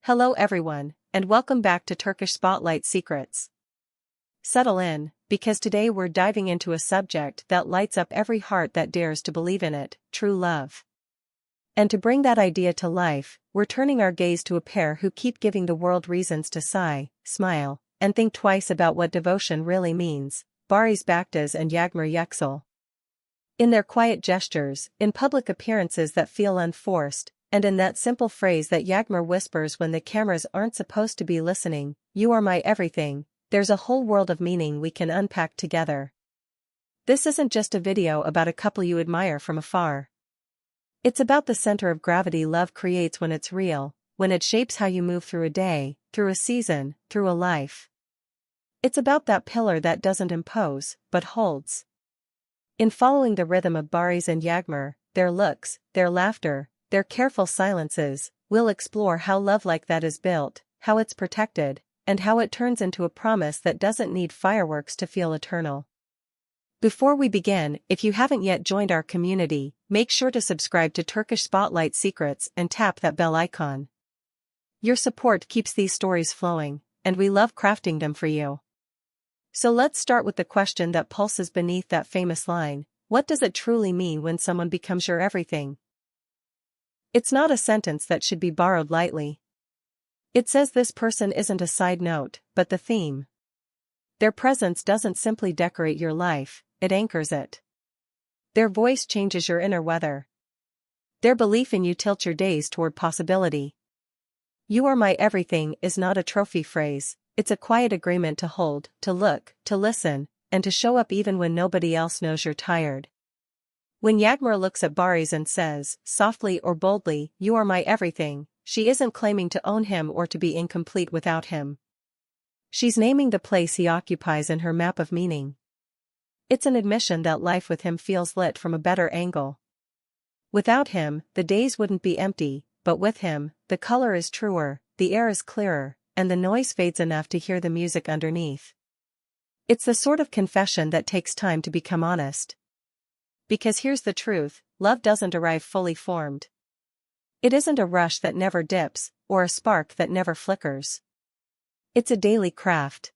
Hello everyone, and welcome back to Turkish Spotlight Secrets. Settle in, because today we're diving into a subject that lights up every heart that dares to believe in it, true love. And to bring that idea to life, we're turning our gaze to a pair who keep giving the world reasons to sigh, smile, and think twice about what devotion really means, Barış Baktas and Yağmur Yüksel. In their quiet gestures, in public appearances that feel unforced, and in that simple phrase that Yağmur whispers when the cameras aren't supposed to be listening, "You are my everything," there's a whole world of meaning we can unpack together. This isn't just a video about a couple you admire from afar. It's about the center of gravity love creates when it's real, when it shapes how you move through a day, through a season, through a life. It's about that pillar that doesn't impose, but holds. In following the rhythm of Barış and Yağmur, their looks, their laughter, their careful silences, we'll explore how love like that is built, how it's protected, and how it turns into a promise that doesn't need fireworks to feel eternal. Before we begin, if you haven't yet joined our community, make sure to subscribe to Turkish Spotlight Secrets and tap that bell icon. Your support keeps these stories flowing, and we love crafting them for you. So let's start with the question that pulses beneath that famous line: what does it truly mean when someone becomes your everything? It's not a sentence that should be borrowed lightly. It says this person isn't a side note, but the theme. Their presence doesn't simply decorate your life, it anchors it. Their voice changes your inner weather. Their belief in you tilts your days toward possibility. "You are my everything" is not a trophy phrase, it's a quiet agreement to hold, to look, to listen, and to show up even when nobody else knows you're tired. When Yağmur looks at Barış and says, softly or boldly, "You are my everything," she isn't claiming to own him or to be incomplete without him. She's naming the place he occupies in her map of meaning. It's an admission that life with him feels lit from a better angle. Without him, the days wouldn't be empty, but with him, the color is truer, the air is clearer, and the noise fades enough to hear the music underneath. It's the sort of confession that takes time to become honest. Because here's the truth, love doesn't arrive fully formed. It isn't a rush that never dips, or a spark that never flickers. It's a daily craft.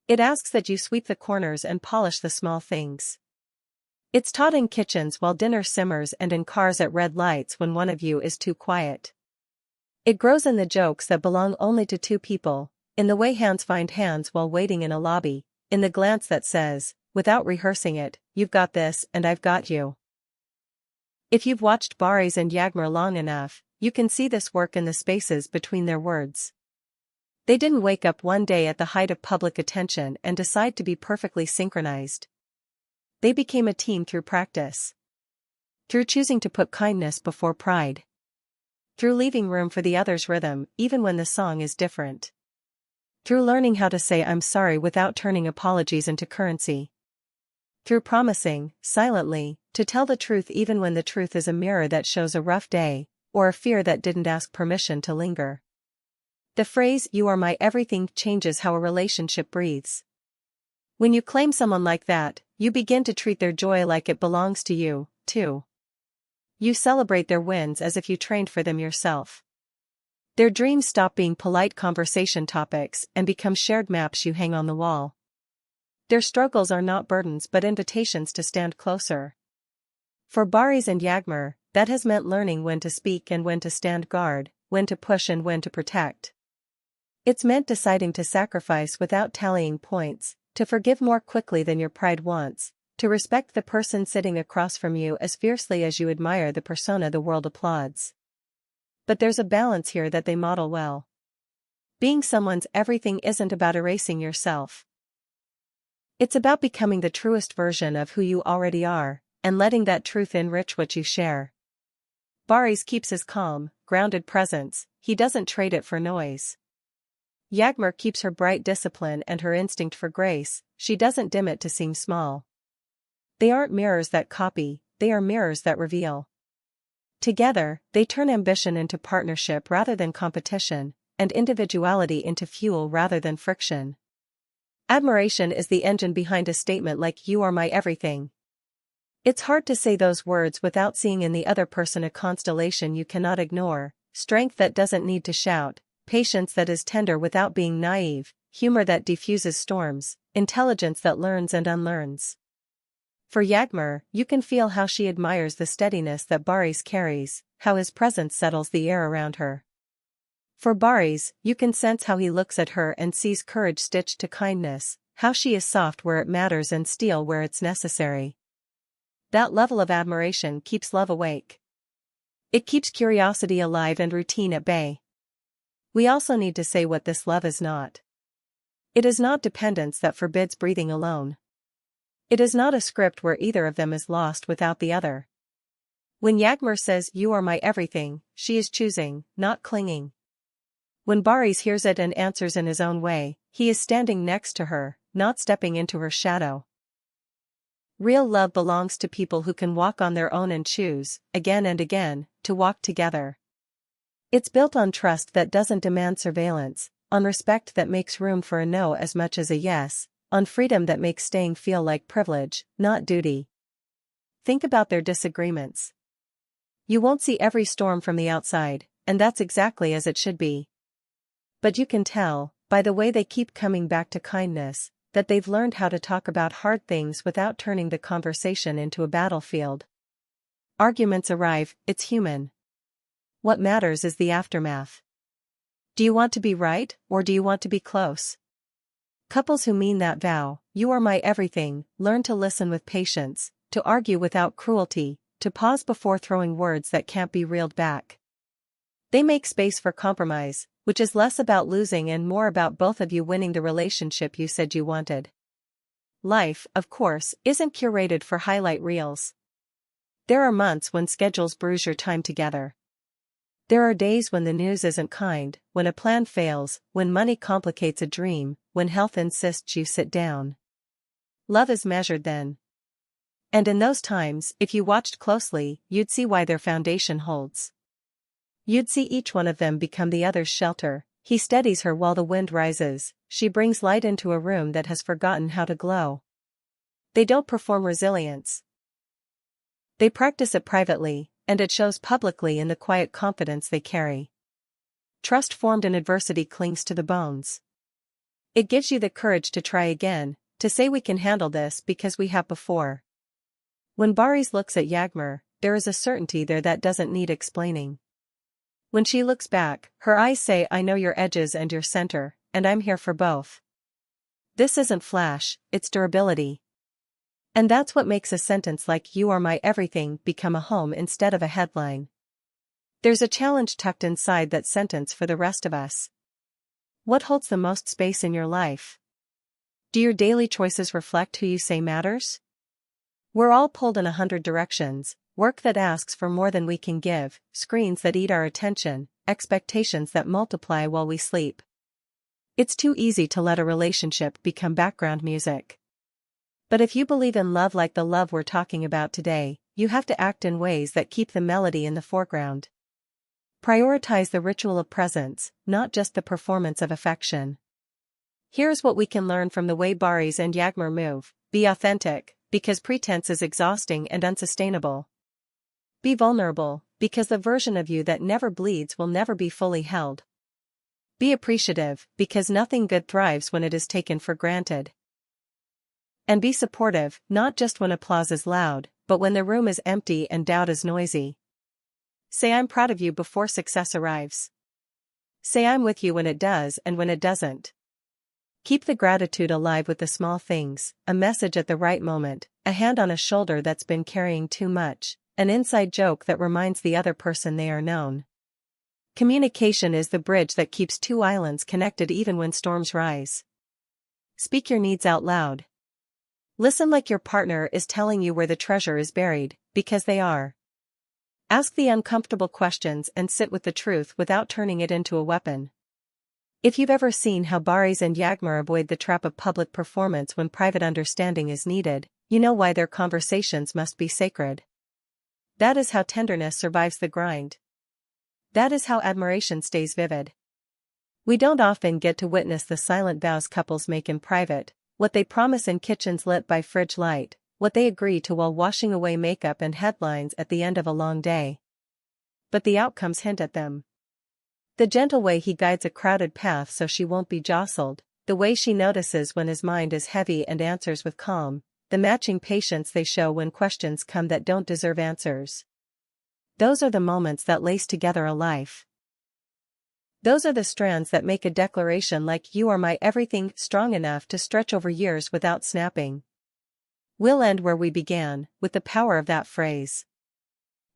It asks that you sweep the corners and polish the small things. It's taught in kitchens while dinner simmers and in cars at red lights when one of you is too quiet. It grows in the jokes that belong only to two people, in the way hands find hands while waiting in a lobby, in the glance that says, without rehearsing it, "You've got this and I've got you." If you've watched Barış and Yağmur long enough, you can see this work in the spaces between their words. They didn't wake up one day at the height of public attention and decide to be perfectly synchronized. They became a team through practice. Through choosing to put kindness before pride. Through leaving room for the other's rhythm, even when the song is different. Through learning how to say "I'm sorry" without turning apologies into currency. Through promising, silently, to tell the truth even when the truth is a mirror that shows a rough day, or a fear that didn't ask permission to linger. The phrase "you are my everything" changes how a relationship breathes. When you claim someone like that, you begin to treat their joy like it belongs to you, too. You celebrate their wins as if you trained for them yourself. Their dreams stop being polite conversation topics and become shared maps you hang on the wall. Their struggles are not burdens but invitations to stand closer. For Barış and Yağmur, that has meant learning when to speak and when to stand guard, when to push and when to protect. It's meant deciding to sacrifice without tallying points, to forgive more quickly than your pride wants, to respect the person sitting across from you as fiercely as you admire the persona the world applauds. But there's a balance here that they model well. Being someone's everything isn't about erasing yourself. It's about becoming the truest version of who you already are, and letting that truth enrich what you share. Barış keeps his calm, grounded presence, he doesn't trade it for noise. Yağmur keeps her bright discipline and her instinct for grace, she doesn't dim it to seem small. They aren't mirrors that copy, they are mirrors that reveal. Together, they turn ambition into partnership rather than competition, and individuality into fuel rather than friction. Admiration is the engine behind a statement like "You are my everything." It's hard to say those words without seeing in the other person a constellation you cannot ignore, strength that doesn't need to shout, patience that is tender without being naive, humor that diffuses storms, intelligence that learns and unlearns. For Yağmur, you can feel how she admires the steadiness that Barış carries, how his presence settles the air around her. For Barış, you can sense how he looks at her and sees courage stitched to kindness, how she is soft where it matters and steel where it's necessary. That level of admiration keeps love awake. It keeps curiosity alive and routine at bay. We also need to say what this love is not. It is not dependence that forbids breathing alone. It is not a script where either of them is lost without the other. When Yağmur says, "You are my everything," she is choosing, not clinging. When Barış hears it and answers in his own way, he is standing next to her, not stepping into her shadow. Real love belongs to people who can walk on their own and choose, again and again, to walk together. It's built on trust that doesn't demand surveillance, on respect that makes room for a no as much as a yes, on freedom that makes staying feel like privilege, not duty. Think about their disagreements. You won't see every storm from the outside, and that's exactly as it should be. But you can tell, by the way they keep coming back to kindness, that they've learned how to talk about hard things without turning the conversation into a battlefield. Arguments arrive, it's human. What matters is the aftermath. Do you want to be right, or do you want to be close? Couples who mean that vow, "You are my everything," learn to listen with patience, to argue without cruelty, to pause before throwing words that can't be reeled back. They make space for compromise, which is less about losing and more about both of you winning the relationship you said you wanted. Life, of course, isn't curated for highlight reels. There are months when schedules bruise your time together. There are days when the news isn't kind, when a plan fails, when money complicates a dream, when health insists you sit down. Love is measured then. And in those times, if you watched closely, you'd see why their foundation holds. You'd see each one of them become the other's shelter. He steadies her while the wind rises, she brings light into a room that has forgotten how to glow. They don't perform resilience. They practice it privately, and it shows publicly in the quiet confidence they carry. Trust formed in adversity clings to the bones. It gives you the courage to try again, to say we can handle this because we have before. When Barış looks at Yağmur, there is a certainty there that doesn't need explaining. When she looks back, her eyes say, "I know your edges and your center, and I'm here for both." This isn't flash, it's durability. And that's what makes a sentence like "You are my everything" become a home instead of a headline. There's a challenge tucked inside that sentence for the rest of us. What holds the most space in your life? Do your daily choices reflect who you say matters? We're all pulled in 100 directions. Work that asks for more than we can give, screens that eat our attention, expectations that multiply while we sleep. It's too easy to let a relationship become background music. But if you believe in love like the love we're talking about today, you have to act in ways that keep the melody in the foreground. Prioritize the ritual of presence, not just the performance of affection. Here's what we can learn from the way Barış and Yağmur move. Be authentic, because pretense is exhausting and unsustainable. Be vulnerable, because the version of you that never bleeds will never be fully held. Be appreciative, because nothing good thrives when it is taken for granted. And be supportive, not just when applause is loud, but when the room is empty and doubt is noisy. Say "I'm proud of you" before success arrives. Say "I'm with you" when it does and when it doesn't. Keep the gratitude alive with the small things, a message at the right moment, a hand on a shoulder that's been carrying too much, an inside joke that reminds the other person they are known. Communication is the bridge that keeps two islands connected even when storms rise. Speak your needs out loud. Listen like your partner is telling you where the treasure is buried, because they are. Ask the uncomfortable questions and sit with the truth without turning it into a weapon. If you've ever seen how Barış and Yağmur avoid the trap of public performance when private understanding is needed, you know why their conversations must be sacred. That is how tenderness survives the grind. That is how admiration stays vivid. We don't often get to witness the silent vows couples make in private, what they promise in kitchens lit by fridge light, what they agree to while washing away makeup and headlines at the end of a long day. But the outcomes hint at them. The gentle way he guides a crowded path so she won't be jostled, the way she notices when his mind is heavy and answers with calm, the matching patience they show when questions come that don't deserve answers. Those are the moments that lace together a life. Those are the strands that make a declaration like "you are my everything" strong enough to stretch over years without snapping. We'll end where we began, with the power of that phrase.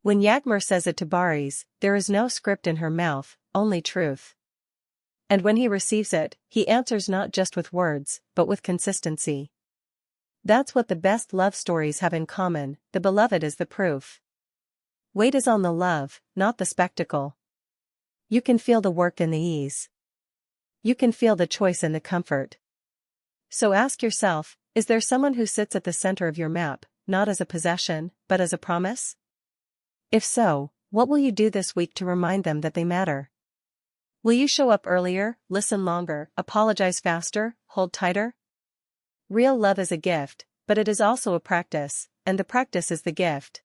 When Yağmur says it to Barış, there is no script in her mouth, only truth. And when he receives it, he answers not just with words, but with consistency. That's what the best love stories have in common, the beloved is the proof. Weight is on the love, not the spectacle. You can feel the work in the ease. You can feel the choice in the comfort. So ask yourself, is there someone who sits at the center of your map, not as a possession, but as a promise? If so, what will you do this week to remind them that they matter? Will you show up earlier, listen longer, apologize faster, hold tighter? Real love is a gift, but it is also a practice, and the practice is the gift.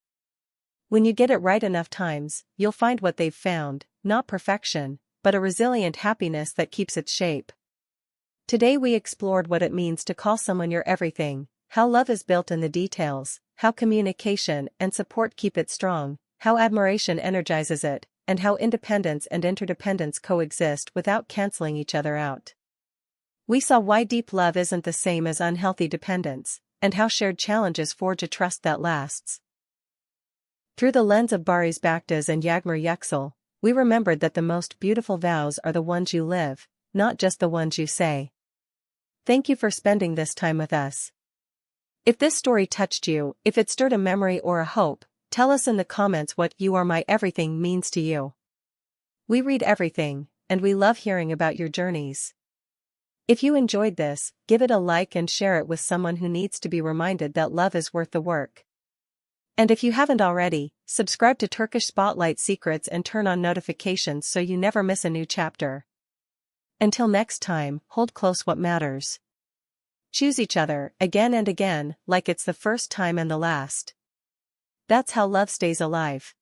When you get it right enough times, you'll find what they've found, not perfection, but a resilient happiness that keeps its shape. Today we explored what it means to call someone your everything, how love is built in the details, how communication and support keep it strong, how admiration energizes it, and how independence and interdependence coexist without canceling each other out. We saw why deep love isn't the same as unhealthy dependence, and how shared challenges forge a trust that lasts. Through the lens of Barış Baktas and Yağmur Yüksel, we remembered that the most beautiful vows are the ones you live, not just the ones you say. Thank you for spending this time with us. If this story touched you, if it stirred a memory or a hope, tell us in the comments what "you are my everything" means to you. We read everything, and we love hearing about your journeys. If you enjoyed this, give it a like and share it with someone who needs to be reminded that love is worth the work. And if you haven't already, subscribe to Turkish Spotlight Secrets and turn on notifications so you never miss a new chapter. Until next time, hold close what matters. Choose each other, again and again, like it's the first time and the last. That's how love stays alive.